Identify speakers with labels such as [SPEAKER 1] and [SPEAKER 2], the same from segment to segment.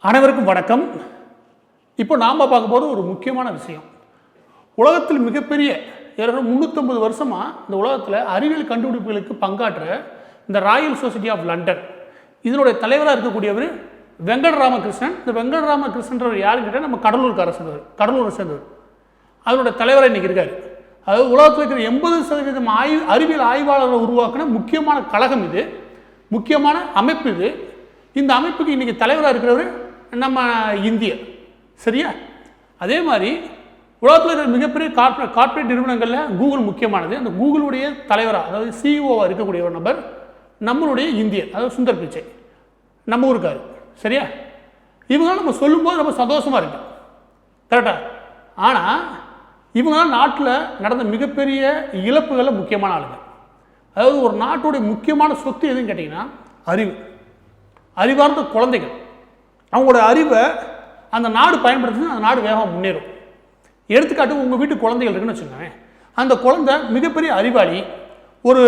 [SPEAKER 1] அனைவருக்கும் வணக்கம். இப்போ நாம் பார்க்க போகிற ஒரு முக்கியமான விஷயம். உலகத்தில் மிகப்பெரிய 350 வருஷமாக இந்த உலகத்தில் அறிவியல் கண்டுபிடிப்புகளுக்கு பங்காற்ற இந்த ராயல் சொசைட்டி ஆஃப் லண்டன் இதனுடைய தலைவராக இருக்கக்கூடியவர் வெங்கடராமகிருஷ்ணன். இந்த வெங்கடராமகிருஷ்ணன்றவர் யாருன்னு கேட்டால் நம்ம கடலூரை சேர்ந்தவர். அதனுடைய தலைவராக இன்றைக்கி இருக்கார். அதாவது உலகத்தில் இருக்கிற 80% அறிவியல் ஆய்வாளர்களை உருவாக்கின முக்கியமான கழகம் இது, முக்கியமான அமைப்பு இது. இந்த அமைப்புக்கு இன்றைக்கி தலைவராக இருக்கிறவர் நம்ம இந்தியா. சரியா? அதே மாதிரி உலகத்தில் இருக்கிற மிகப்பெரிய கார்ப்பரேட் நிறுவனங்களில் கூகுள் முக்கியமானது. அந்த கூகுளுடைய தலைவராக, அதாவது சிஇஓவாக இருக்கக்கூடிய ஒரு நபர் நம்மளுடைய இந்தியன், அதாவது சுந்தர் பிச்சை, நம்ம ஊருக்காரு. சரியா? இவங்களாம் நம்ம சொல்லும்போது ரொம்ப சந்தோஷமாக இருக்கு, கரெக்டாக. ஆனால் இவங்களாம் நாட்டில் நடந்த மிகப்பெரிய இழப்புகளில் முக்கியமான ஆளுங்க. அதாவது ஒரு நாட்டுடைய முக்கியமான சொத்து எதுன்னு கேட்டிங்கன்னா அறிவார்ந்த குழந்தைகள். அவங்களோட அறிவை அந்த நாடு பயன்படுத்தி அந்த நாடு வேகமாக முன்னேறும். எடுத்துக்காட்டு, உங்கள் வீட்டு குழந்தைகள் இருக்குன்னு வச்சுக்கோங்க. அந்த குழந்தை மிகப்பெரிய அறிவாளி. ஒரு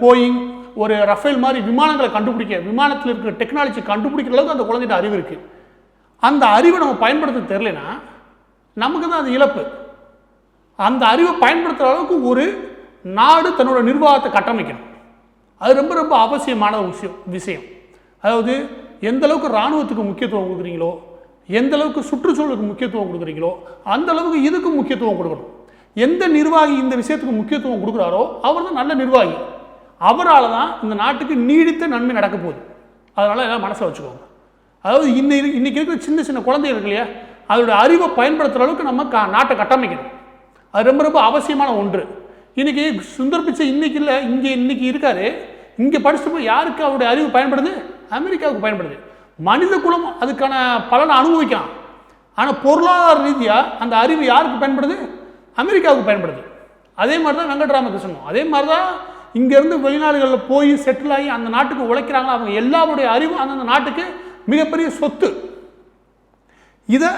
[SPEAKER 1] போயிங், ஒரு ரஃபேல் மாதிரி விமானங்களை கண்டுபிடிக்க, விமானத்தில் இருக்கிற டெக்னாலஜி கண்டுபிடிக்கிற அளவுக்கு அந்த குழந்தைகிட்ட அறிவு இருக்குது. அந்த அறிவை நம்ம பயன்படுத்த தெரிலனா நமக்கு தான் அது இழப்பு. அந்த அறிவை பயன்படுத்துகிற அளவுக்கு ஒரு நாடு தன்னோட நிர்வாகத்தை கட்டமைக்கணும். அது ரொம்ப ரொம்ப அவசியமான விஷயம். அதாவது எந்த அளவுக்கு இராணுவத்துக்கு முக்கியத்துவம் கொடுக்குறீங்களோ, எந்த அளவுக்கு சுற்றுச்சூழலுக்கு முக்கியத்துவம் கொடுக்குறீங்களோ, அந்த அளவுக்கு இதுக்கு முக்கியத்துவம் கொடுக்கணும். எந்த நிர்வாகி இந்த விஷயத்துக்கு முக்கியத்துவம் கொடுக்குறாரோ அவர் தான் நல்ல நிர்வாகி. அவரால் தான் இந்த நாட்டுக்கு நீடித்த நன்மை நடக்க போகுது. அதனால் எல்லாம் மனசில் வச்சுக்கோங்க. அதாவது இன்னைக்கு இருக்கிற சின்ன சின்ன குழந்தைகள் இருக்கு இல்லையா, அதோட அறிவை பயன்படுத்துகிற அளவுக்கு நம்ம நாட்டை கட்டமைக்கணும். அது ரொம்ப ரொம்ப அவசியமான ஒன்று. இன்றைக்கி சுந்தர் பிச்சை இன்னைக்கு இல்லை, இன்னைக்கு இருக்காரு. இங்கே படிச்சுட்டு போய் யாருக்கு அவருடைய அறிவு பயன்படுது? அமெரிக்காவுக்கு பயன்படுது. மனித குலம் அதுக்கான பலனை அனுபவிக்கலாம். ஆனால் பொருளாதார ரீதியாக அந்த அறிவு யாருக்கு பயன்படுது? அமெரிக்காவுக்கு பயன்படுது. அதே மாதிரி தான் வெங்கடராமகிருஷ்ணனும். அதே மாதிரி தான் இங்கேருந்து வெளிநாடுகளில் போய் செட்டில் ஆகி அந்த நாட்டுக்கு உழைக்கிறாங்களா, அவங்க எல்லாருடைய அறிவு அந்தந்த நாட்டுக்கு மிகப்பெரிய சொத்து. இதை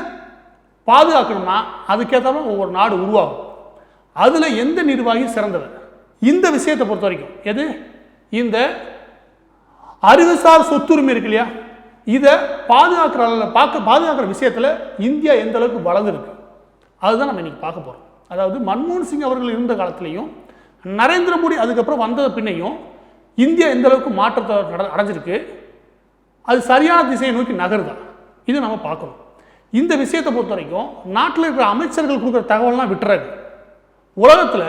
[SPEAKER 1] பாதுகாக்கணும்னா அதுக்கேற்ற ஒவ்வொரு நாடு உருவாகும். அதில் எந்த நிர்வாகி சிறந்தவர்? இந்த விஷயத்தை பொறுத்த வரைக்கும் எது? இந்த அறிவுசார் சொத்துரிமை இருக்கு இல்லையா, இதை பாதுகாக்கிற விஷயத்தில் இந்தியா எந்த அளவுக்கு வளர்ந்துருக்கு அதுதான் நம்ம இன்னைக்கு பார்க்க போகிறோம். அதாவது மன்மோகன் சிங் அவர்கள் இருந்த காலத்திலையும் நரேந்திர மோடி அதுக்கப்புறம் வந்த பின்னையும் இந்தியா எந்த அளவுக்கு மாற்றத்தை அடைஞ்சிருக்கு, அது சரியான திசையை நோக்கி நகருதா, இது நம்ம பார்க்கணும். இந்த விஷயத்தை பொறுத்த வரைக்கும் நாட்டில் இருக்கிற அமைச்சர்கள் கொடுக்குற தகவல்லாம் விட்டுறாரு. உலகத்தில்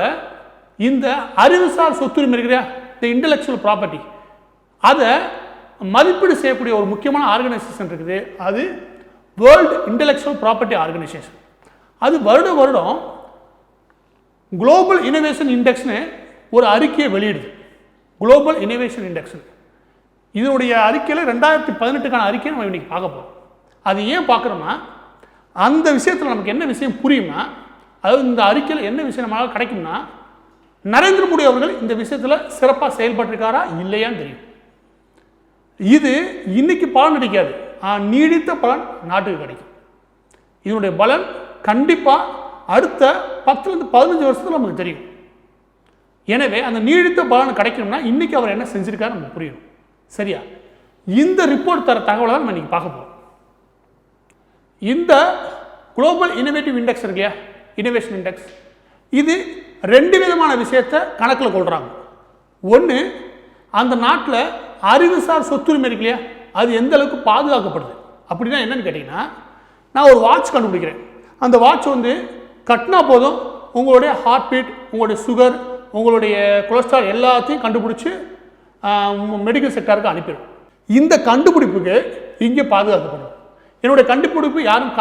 [SPEAKER 1] இந்த அறிவுசார் சொத்துரிமை இருக்கிற இந்த இன்டெலெக்சுவல் ப்ராப்பர்ட்டி, அதை மதிப்பீடு செய்யக்கூடிய ஒரு முக்கியமான ஆர்கனைசேஷன் இருக்குது. அது வேர்ல்டு இன்டெலெக்சுவல் ப்ராப்பர்ட்டி ஆர்கனைசேஷன். அது வருடம் குளோபல் இனோவேஷன் இண்டெக்ஸ்னு ஒரு அறிக்கையை வெளியிடுது. குளோபல் இனோவேஷன் இண்டெக்ஸ் இதனுடைய அறிக்கையில் 2018க்கான அறிக்கையை நம்ம இன்னைக்கு பார்க்க போகிறோம். அது ஏன் பார்க்குறோம்னா, அந்த விஷயத்தில் நமக்கு என்ன விஷயம் புரியும்னா, அதாவது இந்த அறிக்கையில் என்ன விஷயம் நம்மளால் கிடைக்கும்னா, நரேந்திர மோடி அவர்கள் இந்த விஷயத்தில் சிறப்பாக செயல்பட்டிருக்காரா இல்லையான்னு தெரியும். இது இன்னைக்கு பலன் அடிக்காது, நீடித்த பலன் நாட்டுக்கு கிடைக்கும். இதனுடைய பலன் கண்டிப்பாக அடுத்த 10 to 15 வருஷத்தில் நமக்கு தெரியும். எனவே அந்த நீடித்த பலன் கிடைக்கணும்னா இன்னைக்கு அவர் என்ன செஞ்சிருக்காரு நமக்கு புரியணும். சரியா? இந்த ரிப்போர்ட் தர தகவலை தான் நம்ம இன்னைக்கு பார்க்க போகிறோம். இந்த குளோபல் இனோவேட்டிவ் இண்டெக்ஸ் இருக்கு இல்லையா, இனோவேஷன் இண்டெக்ஸ், இது 2 விதமான விஷயத்தை கணக்கில் கொள்கிறாங்க. ஒன்று, அந்த நாட்டில் அறிவுசார் சொத்துரிமை இருக்கு இல்லையா, அது எந்த அளவுக்கு பாதுகாக்கப்படுது. அப்படின்னா என்னன்னு கேட்டிங்கன்னா, நான் ஒரு வாட்ச் கண்டுபிடிக்கிறேன். அந்த வாட்ச் கட்டினா போதும் உங்களுடைய ஹார்ட் பீட், உங்களுடைய சுகர், உங்களுடைய கொலஸ்ட்ரால் எல்லாத்தையும் கண்டுபிடிச்சி மெடிக்கல் செக்டருக்கு அனுப்பிடும். இந்த கண்டுபிடிப்புக்கு இங்கே பாதுகாக்கப்படும். என்னுடைய கண்டுபிடிப்பு யாரும்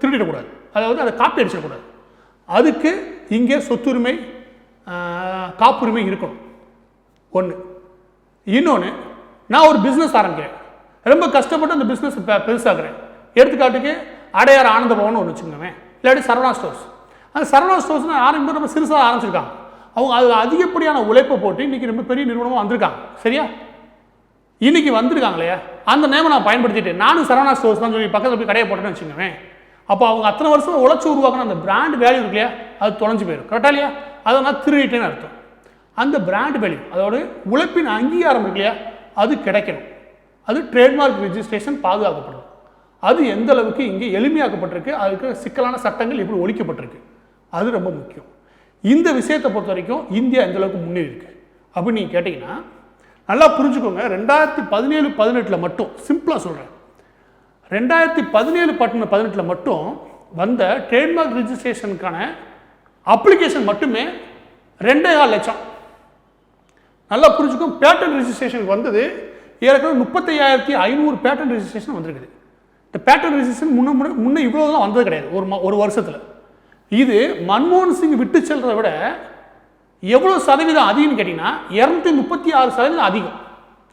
[SPEAKER 1] திருடிடக்கூடாது, அதாவது அதை காப்பி அடிச்சிடக்கூடாது. அதுக்கு இங்கே சொத்துரிமை, காப்புரிமை இருக்கணும். ஒன்று. இன்னொன்று, நான் ஒரு பிஸ்னஸ் ஆரம்பிக்கிறேன், ரொம்ப கஷ்டப்பட்டு அந்த பிஸ்னஸ் பெருசாகிறேன். எடுத்துக்காட்டுக்கு அடையார் ஆனந்த பவன் ஒன்று வச்சுக்கோங்க, இல்லாட்டி சரவணா ஸ்டோர்ஸ். அந்த சரவணா ஸ்டோர்ஸ் ஆரம்பிக்கும் ரொம்ப சிறுசாக ஆரம்பிச்சிருக்காங்க. அவங்க அதில் அதிகப்படியான உழைப்பை போட்டு இன்றைக்கி ரொம்ப பெரிய நிறுவனமாக வந்திருக்காங்க. சரியா? இன்றைக்கி வந்திருக்காங்க இல்லையா, அந்த நேமை நான் பயன்படுத்திட்டு நானும் சரவணா ஸ்டோர்ஸ் தான் சொல்லி பக்கத்தில் போய் கடையை போட்டேன்னு வச்சுக்கோங்க. அப்போ அவங்க அத்தனை வருஷம் உழைச்சி உருவாக்கின அந்த பிராண்ட் வேல்யூ இருக்கு இல்லையா, அது தொலைஞ்சு போயிடும். கரெக்டாக இல்லையா? அதை நான் திருடிட்டேன்னு அர்த்தம். அந்த பிராண்ட் வேல்யூ, அதோட உழைப்பின் அங்கீகாரம் இருக்கு இல்லையா, அது கிடைக்கணும். அது ட்ரேட்மார்க் ரெஜிஸ்ட்ரேஷன் பாதுகாக்கப்படும். அது எந்த அளவுக்கு இங்கே எளிமையாக்கப்பட்டிருக்கு, அதுக்கு சிக்கலான சட்டங்கள் எப்படி ஒழிக்கப்பட்டிருக்கு, அது ரொம்ப முக்கியம். இந்த விஷயத்தை பொறுத்த வரைக்கும் இந்தியா எந்த அளவுக்கு முன்னேறி இருக்கு அப்படின்னு நீங்கள் கேட்டிங்கன்னா நல்லா புரிஞ்சுக்கோங்க. 2017-18 மட்டும் சிம்பிளாக சொல்கிறேன், 2017-18 மட்டும் வந்த ட்ரேட்மார்க் ரிஜிஸ்ட்ரேஷனுக்கான அப்ளிகேஷன் மட்டுமே 2.4 லட்சம். நல்லா புரிஞ்சுக்கும். பேட்டன் ரிஜிஸ்ட்ரேஷனுக்கு வந்தது ஏற்கனவே 35,500 பேட்டன் ரிஜிஸ்ட்ரேஷன் வந்திருக்குது. இந்த பேட்டன் ரிஜிஸ்ட்ரேஷன் முன்னே இவ்வளோதான் வந்தது கிடையாது ஒரு வருஷத்தில். இது மன்மோகன் சிங் விட்டு செல்றதை விட எவ்வளோ சதவீதம் அதிகம்னு கேட்டிங்கன்னா 236% அதிகம்.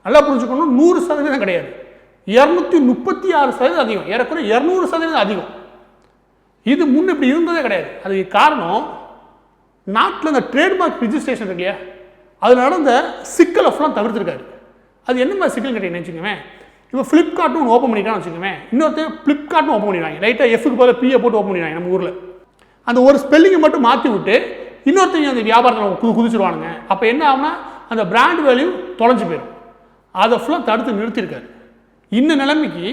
[SPEAKER 1] நல்லா புரிஞ்சுக்கணும், 100% கிடையாது, 236% அதிகம், ஏறக்குறைய 200% அதிகம். இது முன்ன இப்படி இருந்ததே கிடையாது. அதுக்கு காரணம் நாட்டில் இந்த ட்ரேட்மார்க் ரிஜிஸ்ட்ரேஷன் இருக்கு இல்லையா, அதில் நடந்த சிக்கலை ஃபுல்லாக தவிர்த்துருக்காரு. அது என்ன மாதிரி சிக்கல் கேட்டீங்கன்னு வச்சுக்கோங்க. இப்போ ஃப்ளிப்கார்ட்னு ஒன்று ஓப்பன் பண்ணிட்டான்னு வச்சுக்கோங்க, இன்னொருத்தர் ஃப்ளிப்கார்ட்னு ஓப்பன் பண்ணிடுவாங்க, லைட்டாக எஃப்க்கு பதில் பிஏ போட்டு ஓப்பன் பண்ணிடுவாங்க. நம்ம ஊரில் அந்த ஒரு ஸ்பெல்லிங்கை மட்டும் மாற்றி விட்டு இன்னொருத்தங்க அந்த வியாபாரத்தில் குதிச்சிடுவானுங்க. அப்போ என்ன ஆகுனா அந்த பிராண்ட் வேல்யூ தொலைஞ்சு போயிடும். அதை ஃபுல்லாக தடுத்து நிறுத்தியிருக்காரு. இந்த நிலைமைக்கு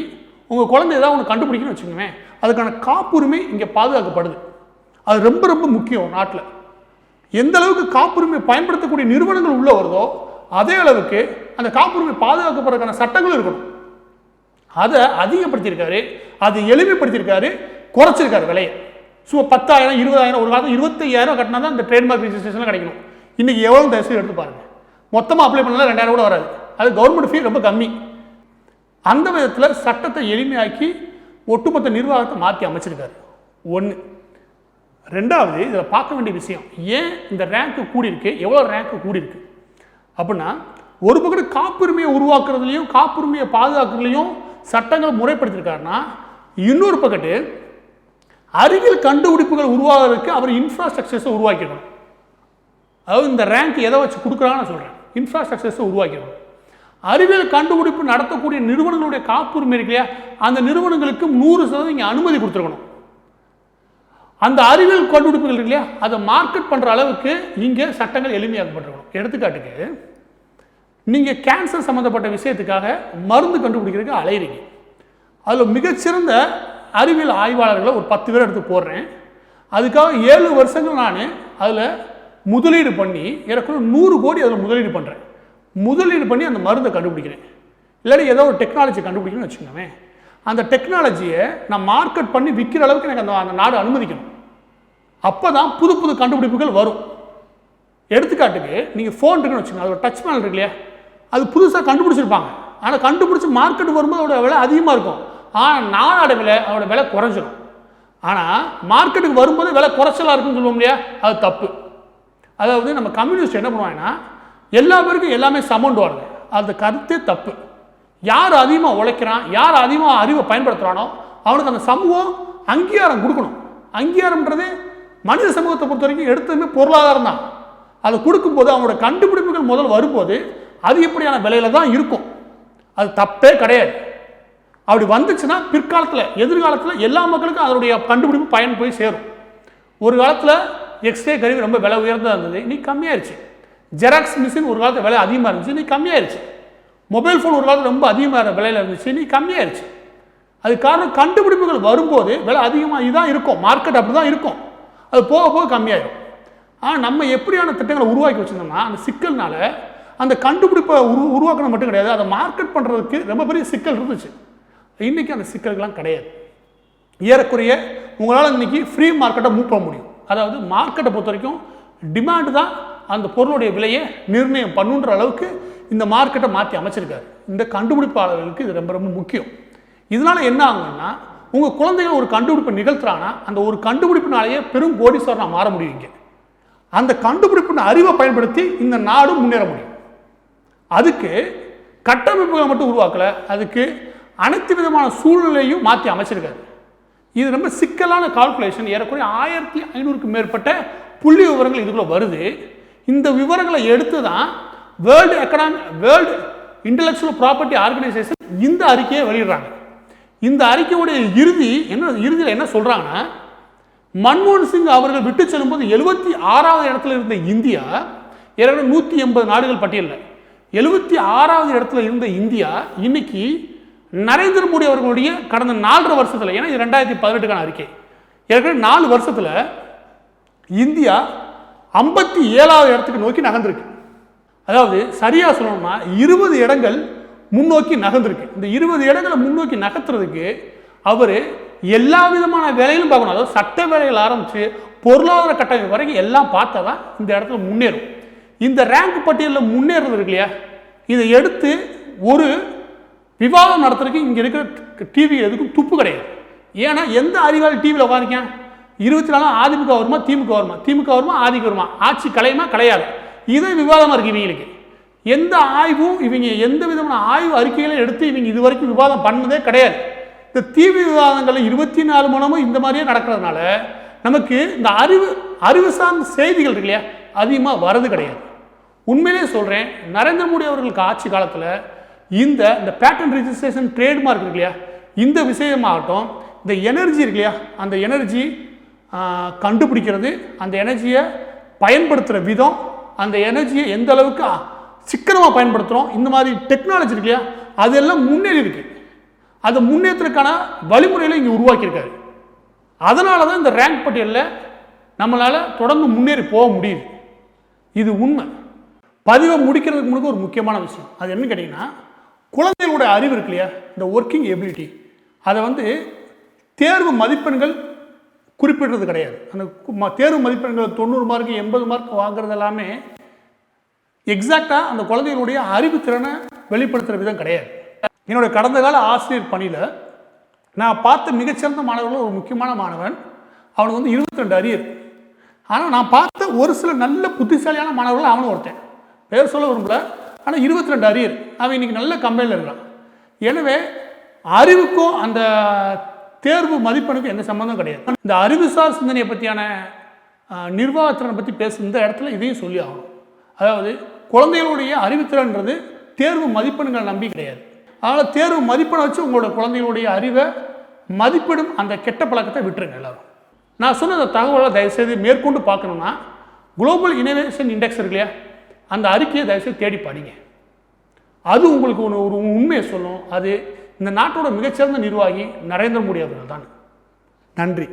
[SPEAKER 1] உங்கள் குழந்தை ஏதாவது ஒன்று கண்டுபிடிக்கணும்னு வச்சுக்கோங்க, அதுக்கான காப்புரிமை இங்கே பாதுகாக்கப்படுது. அது ரொம்ப ரொம்ப முக்கியம். நாட்டில் எந்த அளவுக்கு காப்புரிமை பயன்படுத்தக்கூடிய நிறுவனங்கள் உள்ளே வருதோ அதே அளவுக்கு அந்த காப்புரிமை பாதுகாக்கப்படுறதுக்கான சட்டங்களும் இருக்கணும். அதை அதிகப்படுத்தியிருக்காரு, அதை எளிமைப்படுத்தியிருக்காரு, குறைச்சிருக்காரு விலையை. ஸோ 10,000, 20,000, ஒரு காலத்தில் 25,000 கட்டினா தான் இந்த ட்ரேட்மார்க் ரிஜிஸ்ட்ரேஷன் கிடைக்கணும். இன்றைக்கி எவ்வளோ தயவுசெய்து எடுத்து பாருங்கள். மொத்தமாக அப்ளை பண்ணலாம் 2,000 கூட வராது. அது கவர்மெண்ட் ஃபீ ரொம்ப கம்மி. அந்த விதத்தில் சட்டத்தை எளிமையாக்கி ஒட்டுமொத்த நிர்வாகத்தை மாற்றி அமைச்சிருக்காரு. ஒன்று. ரெண்டாவது, இதில் பார்க்க வேண்டிய விஷயம், ஏன் இந்த ரேங்க்கு கூடியிருக்கு, எவ்வளோ ரேங்க்கு கூடியிருக்கு அப்படின்னா, ஒரு பக்கம் காப்புரிமையை உருவாக்குறதுலையும் காப்புரிமையை பாதுகாக்கிறதுலையும் சட்டங்களை முறைப்படுத்தியிருக்காருன்னா, இன்னொரு பக்கத்து அறிவியல் கண்டுபிடிப்புகள் உருவாகிறதுக்கு அவர் இன்ஃப்ராஸ்ட்ரக்சர்ஸை உருவாக்கிடணும். அதாவது இந்த ரேங்க் எதை வச்சு கொடுக்குறான்னு சொல்கிறேன், இன்ஃப்ராஸ்ட்ரக்சர்ஸை உருவாக்கிடணும். அறிவியல் கண்டுபிடிப்பு நடத்தக்கூடிய நிறுவனங்களுடைய காப்புரிமை இருக்கு இல்லையா, அந்த நிறுவனங்களுக்கு 100% இங்கே அனுமதி கொடுத்துருக்கணும். அந்த அறிவியல் கண்டுபிடிப்புகள் இருக்கு இல்லையா, அதை மார்க்கெட் பண்ணுற அளவுக்கு இங்கே சட்டங்கள் எளிமையாக்கப்பட்டிருக்கணும். எடுத்துக்காட்டுக்கு, நீங்கள் கேன்சர் சம்மந்தப்பட்ட விஷயத்துக்காக மருந்து கண்டுபிடிக்கிறதுக்கு அலையிறீங்க. அதில் மிகச்சிறந்த அறிவியல் ஆய்வாளர்களை ஒரு 10 பேர் எடுத்து போடுறேன். அதுக்காக 7 வருஷங்கள் நான் அதில் முதலீடு பண்ணி ஏறக்குறைய 100 கோடி அதில் முதலீடு பண்ணுறேன். முதலீடு பண்ணி அந்த மருந்தை கண்டுபிடிக்கிறேன். இல்லாட்டி ஏதோ ஒரு டெக்னாலஜி கண்டுபிடிக்கணும்னு வச்சுக்கோங்க, அந்த டெக்னாலஜியை நான் மார்க்கெட் பண்ணி விற்கிற அளவுக்கு எனக்கு அந்த நாடு அனுமதிக்கணும். அப்போ தான் புது புது கண்டுபிடிப்புகள் வரும். எடுத்துக்காட்டுக்கு, நீங்கள் ஃபோன் இருக்குன்னு வச்சுக்கோங்க, அது ஒரு டச் பேனல் இருக்கு இல்லையா, அது புதுசாக கண்டுபிடிச்சிருப்பாங்க. ஆனால் கண்டுபிடிச்சி மார்க்கெட் வரும்போது அதோட விலை அதிகமாக இருக்கும். ஆனால் நாளடைவில் அதோட விலை குறைஞ்சிடும். ஆனால் மார்க்கெட்டுக்கு வரும்போது விலை குறைச்சலாக இருக்குன்னு சொல்லுவோம் இல்லையா, அது தப்பு. அதாவது நம்ம கம்யூனிஸ்ட் என்ன பண்ணுவாங்கன்னா, எல்லா பேருக்கும் எல்லாமே சமண்டுவாங்க. அந்த கருத்தே தப்பு. யார் அதிகமாக உழைக்கிறான், யார் அதிகமாக அறிவை பயன்படுத்துகிறானோ அவனுக்கு அந்த சமூகம் அங்கீகாரம் கொடுக்கணும். அங்கீகாரம்ன்றது மனித சமூகத்தை பொறுத்த வரைக்கும் எடுத்ததுமே பொருளாதாரம் தான். அதை கொடுக்கும்போது அவனோட கண்டுபிடிப்புகள் முதல் வரும்போது அதிகப்படியான விலையில தான் இருக்கும். அது தப்பே கிடையாது. அப்படி வந்துச்சுன்னா பிற்காலத்தில் எதிர்காலத்தில் எல்லா மக்களுக்கும் அதனுடைய கண்டுபிடிப்பு பயன் போய் சேரும். ஒரு காலத்தில் எக்ஸ்ரே கருவி ரொம்ப விலை உயர்ந்ததாக இருந்தது, இன்னைக்கு கம்மியாயிருச்சு. ஜெராக்ஸ் மிஷின் ஒரு காலத்தில் விலை அதிகமாக இருந்துச்சு, இன்னைக்கு கம்மியாயிருச்சு. மொபைல் ஃபோன் ஒரு காலத்தில் ரொம்ப அதிகமாக விலையில் இருந்துச்சு, இன்னைக்கு கம்மியாயிருச்சு. அது காரணம் கண்டுபிடிப்புகள் வரும்போது விலை அதிகமாக இதான் இருக்கும். மார்க்கெட் அப்படி தான் இருக்கும். அது போக போக கம்மியாயிடும். ஆனால் நம்ம எப்படியான திட்டங்களை உருவாக்கி வச்சுருந்தோம்னா, அந்த சிக்கல்னால அந்த கண்டுபிடிப்பை உருவாக்கணும் மட்டும் கிடையாது, அதை மார்க்கெட் பண்ணுறதுக்கு ரொம்ப பெரிய சிக்கல் இருந்துச்சு. இன்றைக்கி அந்த சிக்கல்கள்லாம் கிடையாது. ஏறக்குறைய உங்களால் இன்றைக்கி ஃப்ரீ மார்க்கெட்டை மூவ் பண்ண முடியும். அதாவது மார்க்கெட்டை பொறுத்த வரைக்கும் டிமாண்டு தான் அந்த பொருளுடைய விலையை நிர்ணயம் பண்ணுன்ற அளவுக்கு இந்த மார்க்கெட்டை மாற்றி அமைச்சிருக்காரு. இந்த கண்டுபிடிப்பாளர்களுக்கு இது ரொம்ப ரொம்ப முக்கியம். இதனால் என்ன ஆகுங்கன்னா, உங்கள் குழந்தைகள் ஒரு கண்டுபிடிப்பை நிகழ்த்துறாங்கன்னா அந்த ஒரு கண்டுபிடிப்பினாலேயே பெரும் கோடீஸ்வரனாக மாற முடியும். இங்கே அந்த கண்டுபிடிப்பின் அறிவை பயன்படுத்தி இந்த நாடும் முன்னேற முடியும். அதுக்கு கட்டமைப்புகளை மட்டும் உருவாக்கலை, அதுக்கு அனைத்து விதமான சூழ்நிலையும் மாற்றி அமைச்சிருக்காரு. இது ரொம்ப சிக்கலான கால்குலேஷன். ஏறக்குறைய 1500க்கும் மேற்பட்ட புள்ளி விவரங்கள் இதுக்குள்ள வருது. இந்த விவரங்களை எடுத்து தான் வேர்ல்டு இன்டெலெக்சுவல் ப்ராப்பர்ட்டி ஆர்கனைசேஷன் இந்த அறிக்கையை வெளியிடுறாங்க. இந்த அறிக்கையுடைய இறுதியில் என்ன சொல்றாங்கன்னா, மன்மோகன் சிங் அவர்கள் விட்டு செல்லும்போது 76வது இடத்துல இருந்த இந்தியா, ஏற்கனவே 180 நாடுகள் பட்டியலில் 76வது இடத்துல இருந்த இந்தியா இன்னைக்கு நரேந்திர மோடி அவர்களுடைய கடந்த 4.5 வருஷத்தில், ஏன்னா இது 2018 அறிக்கை, ஏற்கனவே 4 வருஷத்தில் இந்தியா 57வது இடத்துக்கு நோக்கி நகர்ந்திருக்கு. அதாவது சரியா சொல்லணும்னா 20 இடங்கள் முன்னோக்கி நகர்ந்திருக்கு. இந்த 20 இடங்களை முன்னோக்கி நகர்த்துறதுக்கு அவர் எல்லா விதமான வேலையிலும் பார்க்கணும். அதாவது சட்ட வேலைகள் ஆரம்பித்து பொருளாதார கட்டமைப்பு வரைக்கும் எல்லாம் பார்த்தா தான் இந்த இடத்துல முன்னேறும். இந்த ரேங்க் பட்டியலில் முன்னேறது இருக்கு இல்லையா, இதை எடுத்து ஒரு விவாதம் நடத்துறதுக்கு இங்கே இருக்கிற டிவி எதுக்கும் துப்பு கிடையாது. ஏன்னா எந்த அறிவாளி டிவியில் உட்காந்துக்கேன் 24 அதிமுக வருமா திமுக வருமா, திமுக வருமா அதிக வருமா, ஆட்சி கலையுமா கலையாது, இதே விவாதமாக இருக்குது இவங்களுக்கு. எந்த ஆய்வும் இவங்க எந்த விதமான ஆய்வு அறிக்கைகளை எடுத்து இவங்க இது வரைக்கும் விவாதம் பண்ணதே கிடையாது. இந்த டிவி விவாதங்கள் 24 மணி நேரமும் இந்த மாதிரியே நடக்கிறதுனால நமக்கு இந்த அறிவு சார்ந்த செய்திகள் இருக்கு இல்லையா அதிகமாக வரது கிடையாது. உண்மையிலே சொல்கிறேன், நரேந்திர மோடி அவர்களுக்கு ஆட்சி காலத்தில் இந்த பேட்டன் ரிஜிஸ்ட்ரேஷன் ட்ரேட்மார்க் இருக்கு இல்லையா, இந்த விஷயமாகட்டும், இந்த எனர்ஜி இருக்கு இல்லையா, அந்த எனர்ஜி கண்டுபிடிக்கிறது, அந்த எனர்ஜியை பயன்படுத்துகிற விதம், அந்த எனர்ஜியை எந்த அளவுக்கு சிக்கனமாக பயன்படுத்துகிறோம், இந்த மாதிரி டெக்னாலஜி இருக்கு இல்லையா, அதெல்லாம் முன்னேறி இருக்கு. அதை முன்னேற்றத்துக்கான வழிமுறைகளை இங்கே உருவாக்கியிருக்காரு. அதனால தான் இந்த ரேங்க் பட்டியலில் நம்மளால் தொடர்ந்து முன்னேறி போக முடியுது. இது உண்மை. பதிவை முடிக்கிறதுக்கு முன்னாடி ஒரு முக்கியமான விஷயம், அது என்னன்னு கேட்டிங்கன்னா, குழந்தைகளோட அறிவு இருக்கு இல்லையா, இந்த ஒர்க்கிங் எபிலிட்டி, அதை தேர்வு மதிப்பெண்கள் குறிப்பிடுறது கிடையாது. அந்த தேர்வு மதிப்பெண்கள் 90 மார்க் 80 மார்க் வாங்குறது எல்லாமே எக்ஸாக்டாக அந்த குழந்தைகளுடைய அறிவுத்திறனை வெளிப்படுத்துகிற விதம் கிடையாது. என்னுடைய கடந்த கால ஆசிரியர் பணியில் நான் பார்த்த மிகச்சிறந்த மாணவர்கள் ஒரு முக்கியமான மாணவன், அவனுக்கு 22 அரியர். ஆனால் நான் பார்த்த ஒரு சில நல்ல புத்திசாலியான மாணவர்கள் அவனும் ஒருத்தன், பேர் சொல்ல விரும்பல, ஆனால் 22 அரியர். அவன் இன்னைக்கு நல்ல கம்பெனியில் இருக்கான். எனவே அறிவுக்கும் அந்த தேர்வு மதிப்பெண்ணுக்கும் எந்த சம்மந்தம் கிடையாது. இந்த அறிவுசார் சிந்தனையை பற்றியான நிர்வாகத்திறனை பற்றி பேசுகிற இந்த இடத்துல இதையும் சொல்லி ஆகணும். அதாவது குழந்தைகளுடைய அறிவுத்திறன்றது தேர்வு மதிப்பெண்களை நம்பி கிடையாது. அதனால் தேர்வு மதிப்பெண்ணை வச்சு உங்களோட குழந்தைகளுடைய அறிவை மதிப்பிடும் அந்த கெட்ட பழக்கத்தை விட்டுருங்க எல்லாரும். நான் சொன்ன அந்த தகவலை தயவுசெய்து மேற்கொண்டு பார்க்கணுன்னா குளோபல் இனோவேஷன் இண்டெக்ஸ் இருக்கு இல்லையா, அந்த அறிக்கையை தயவுசெய்து தேடி படிங்க. அது உங்களுக்கு ஒரு உண்மையை சொல்லும். அது இந்த நாட்டோட மிகச்சிறந்த நிர்வாகி நரேந்திர மோடி அவர்கள் தான். நன்றி.